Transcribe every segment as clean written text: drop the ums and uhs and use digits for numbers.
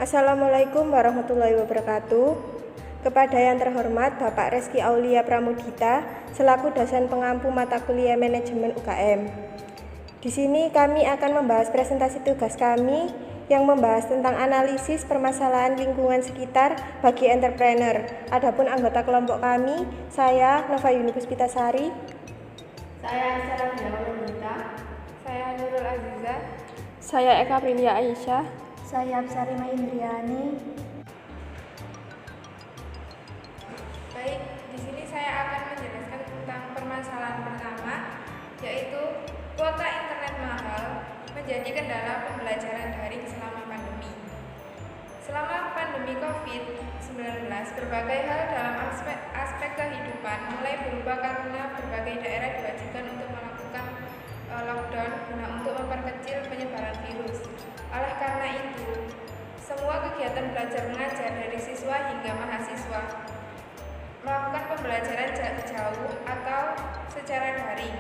Assalamualaikum warahmatullahi wabarakatuh. Kepada yang terhormat Bapak Reski Aulia Pramudita selaku dosen pengampu mata kuliah manajemen UKM. Di sini kami akan membahas presentasi tugas kami yang membahas tentang analisis permasalahan lingkungan sekitar bagi entrepreneur. Adapun anggota kelompok kami, saya Nova Yuni Puspitasari, saya Sarah Dita, saya Nurul Aziza, saya Eka Prilia Aisyah, saya Absari Maindriani. Baik, di sini saya akan menjelaskan tentang permasalahan pertama, yaitu kuota internet mahal menjadi kendala pembelajaran daring selama pandemi. Selama pandemi COVID-19, berbagai hal dalam aspek kehidupan mulai berubah karena berbagai daerah diwajibkan untuk melakukan lockdown guna untuk memperkecil penyebaran virus. Oleh karena itu, semua kegiatan belajar mengajar dari siswa hingga mahasiswa melakukan pembelajaran jarak jauh atau secara daring.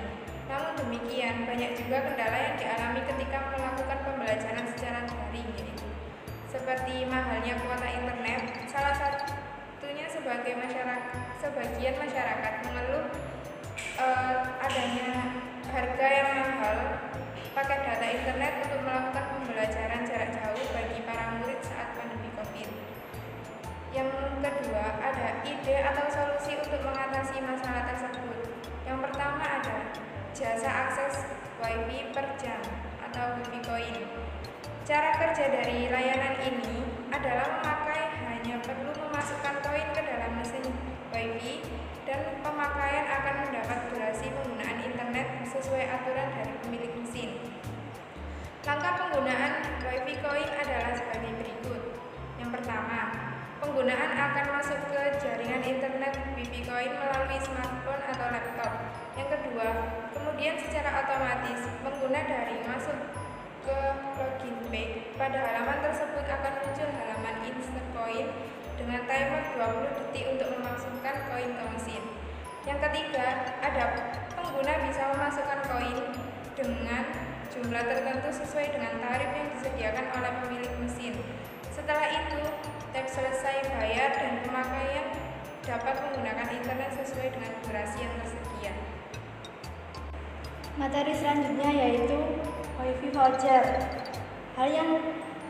Namun demikian, banyak juga kendala yang dialami ketika melakukan pembelajaran secara daring, yaitu seperti mahalnya kuota internet. Salah satunya sebagian masyarakat mengeluh adanya harga yang mahal paket data internet untuk melakukan pembelajaran jarak jauh bagi para murid saat pandemi COVID. Yang kedua, ada ide atau solusi untuk mengatasi masalah tersebut. Yang pertama ada jasa akses WiFi per jam atau WiFi Coin. Cara kerja dari layanan ini adalah hanya perlu memasukkan koin ke dalam mesin WiFi dan pemakaian akan mendapat durasi penggunaan internet sesuai aturan dari pemilik mesin. Langkah penggunaan WiFi Coin adalah sebagai berikut. Yang pertama, penggunaan akan masuk ke jaringan internet WiFi Coin melalui smartphone atau laptop. Yang kedua, kemudian secara otomatis pengguna daring masuk ke login page. Pada halaman tersebut akan muncul halaman insert coin dengan timer 20 detik untuk memasukkan koin ke mesin. Yang ketiga, ada pengguna bisa memasukkan koin dengan jumlah tertentu sesuai dengan tarif yang disediakan oleh pemilik mesin. Setelah itu, tap selesai bayar dan pemakaian dapat menggunakan internet sesuai dengan durasi yang tersedia. Materi selanjutnya yaitu WiFi voucher. Hal yang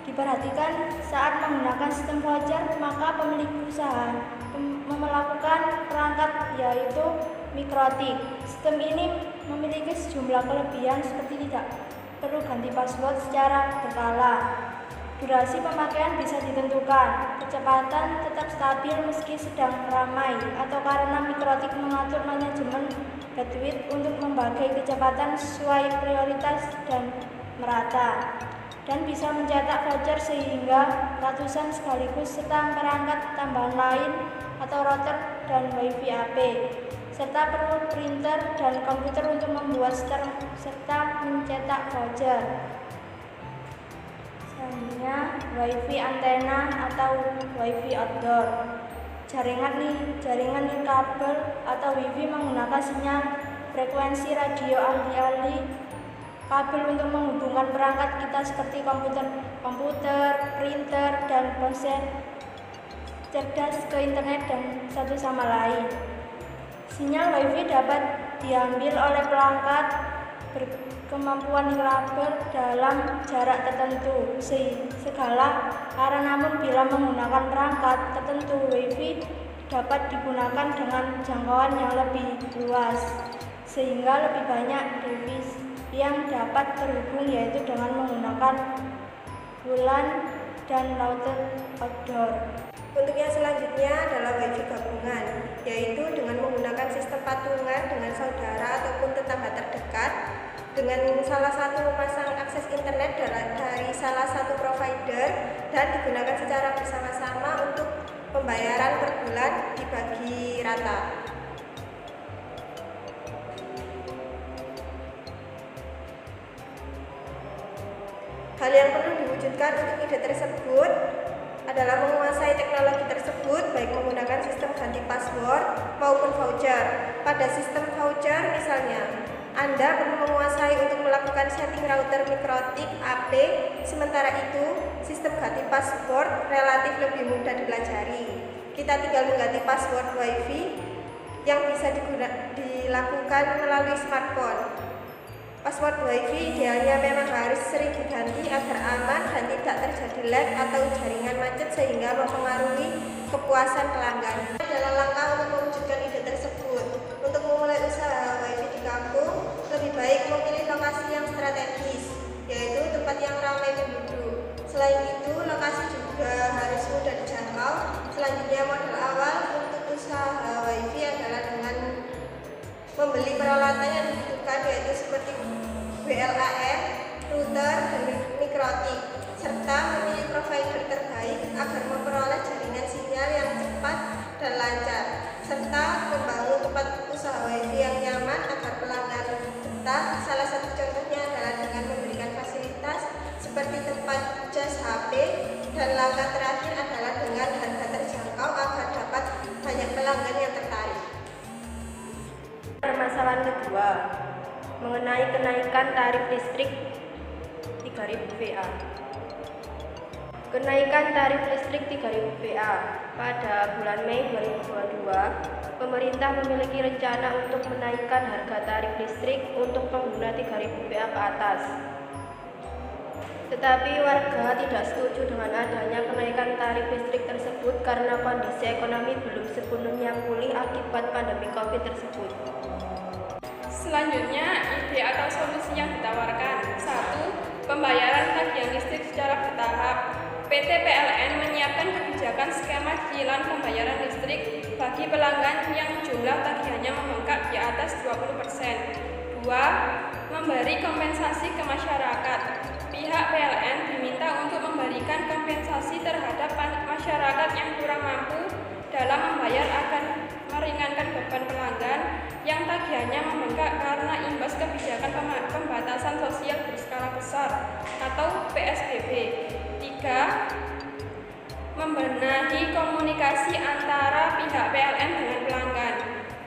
diperhatikan saat menggunakan sistem voucher, maka pemilik usaha melakukan perangkat yaitu mikrotik. Sistem ini memiliki sejumlah kelebihan seperti tidak perlu ganti password secara berkala. Durasi pemakaian bisa ditentukan, kecepatan tetap stabil meski sedang ramai atau karena mikrotik mengatur manajemen bandwidth untuk membagi kecepatan sesuai prioritas dan merata, dan bisa mencetak voucher sehingga ratusan sekaligus serta perangkat tambahan lain atau router dan WiFi AP, serta perlu printer dan komputer untuk membuat serta mencetak voucher. Selanjutnya, WiFi antena atau WiFi outdoor. Jaringan nirkabel atau WiFi menggunakan sinyal frekuensi radio alih-alih kabel untuk menghubungkan perangkat kita seperti komputer, printer, dan ponsel cerdas ke internet dan satu sama lain. Sinyal WiFi dapat diambil oleh perangkat berkemampuan nirkabel dalam jarak tertentu segala arah, namun bila menggunakan perangkat tertentu WiFi dapat digunakan dengan jangkauan yang lebih luas sehingga lebih banyak device yang dapat terhubung, yaitu dengan menggunakan WLAN dan router outdoor. Untuk yang selanjutnya adalah WiFi gabungan, yaitu dengan menggunakan sistem patungan dengan saudara ataupun tetangga terdekat, dengan salah satu memasang akses internet dari salah satu provider dan digunakan secara bersama-sama untuk pembayaran per bulan dibagi rata. Hal yang perlu diwujudkan untuk ide tersebut adalah menguasai teknologi tersebut baik menggunakan sistem ganti password maupun voucher. Pada sistem voucher misalnya, Anda perlu menguasai untuk melakukan setting router mikrotik AP. Sementara itu, sistem ganti password relatif lebih mudah dipelajari. Kita tinggal mengganti password WiFi yang bisa dilakukan melalui smartphone. Password WiFi idealnya memang harus sering diganti agar aman dan tidak terjadi lag atau jaringan macet sehingga mempengaruhi kepuasan pelanggan. Adalah langkah untuk mewujudkan ide tersebut. Untuk memulai usaha WiFi di kampung, lebih baik memilih lokasi yang strategis, yaitu tempat yang ramai penduduk. Selain itu, lokasi juga harus mudah dijangkau. Selanjutnya, modal awal untuk usaha WiFi adalah dengan membeli peralatan yang dibutuhkan, yaitu seperti WLAN, router, dan mikrotik, serta memilih provider terbaik agar memperoleh jaringan sinyal yang cepat dan lancar, serta membangun tempat usaha WiFi yang nyaman agar pelanggan betah. Salah satu contohnya adalah dengan memberikan fasilitas seperti tempat cas HP, dan langkah terakhir adalah dengan harga terjangkau agar dapat banyak pelanggan yang tertarik. Permasalahan kedua, mengenai kenaikan tarif listrik 3.000 VA. Kenaikan tarif listrik 3.000 VA pada bulan Mei 2022, pemerintah memiliki rencana untuk menaikkan harga tarif listrik untuk pengguna 3.000 VA ke atas. Tetapi warga tidak setuju dengan adanya kenaikan tarif listrik tersebut karena kondisi ekonomi belum sepenuhnya pulih akibat pandemi COVID tersebut. Selanjutnya, ide atau solusi yang ditawarkan. 1. Pembayaran tagihan listrik secara bertahap. PT PLN menyiapkan kebijakan skema cicilan pembayaran listrik bagi pelanggan yang jumlah tagihannya membengkak di atas 20%. 2. Memberi kompensasi ke masyarakat. Pihak PLN diminta untuk memberikan kompensasi terhadap masyarakat yang kurang mampu dalam membayar agar meringankan beban pelanggan yang tagihannya membengkak karena imbas kebijakan pembatasan sosial berskala besar atau PSBB. 3. Membenahi komunikasi antara pihak PLN dengan pelanggan.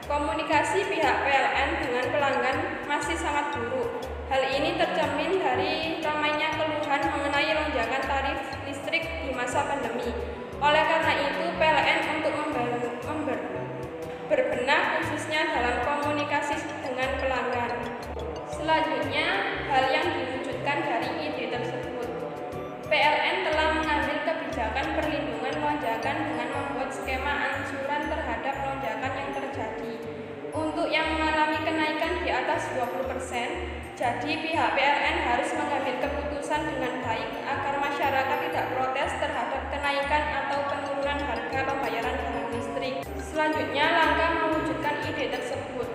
Komunikasi pihak PLN dengan pelanggan masih sangat buruk. Hal ini tercermin dari ramainya keluhan mengenai lonjakan tarif listrik di masa pandemi. Oleh karena itu, PLN untuk berbenah khususnya dalam komunikasi dengan pelanggan. Selanjutnya, hal yang diwujudkan dari ide tersebut. PLN telah mengambil kebijakan perlindungan lonjakan dengan membuat skema angsuran terhadap lonjakan yang terjadi. Untuk yang mengalami kenaikan di atas 20%, jadi pihak PLN harus mengambil keputusan dengan baik agar masyarakat tidak protes terhadap kenaikan atau penurunan harga pembayaran barang listrik. Selanjutnya, langkah mewujudkan ide tersebut.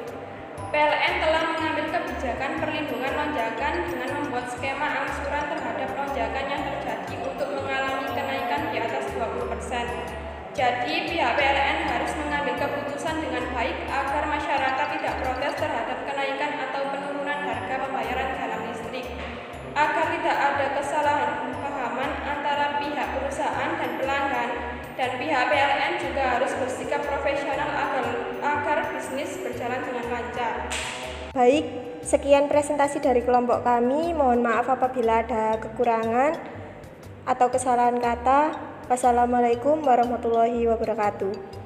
PLN telah mengambil kebijakan perlindungan lonjakan dengan membuat skema angsuran terhadap lonjakan yang terjadi untuk mengalami kenaikan di atas 20%. Jadi, pihak PLN harus mengambil keputusan dengan baik agar masyarakat tidak protes terhadap kenaikan atau penurunan harga pembayaran jalan listrik. Agar tidak ada kesalahan pahaman antara pihak perusahaan dan pelanggan, dan pihak PLN juga harus bersikap profesional agar bisnis berjalan dengan lancar. Baik, sekian presentasi dari kelompok kami. Mohon maaf apabila ada kekurangan atau kesalahan kata. Wassalamualaikum warahmatullahi wabarakatuh.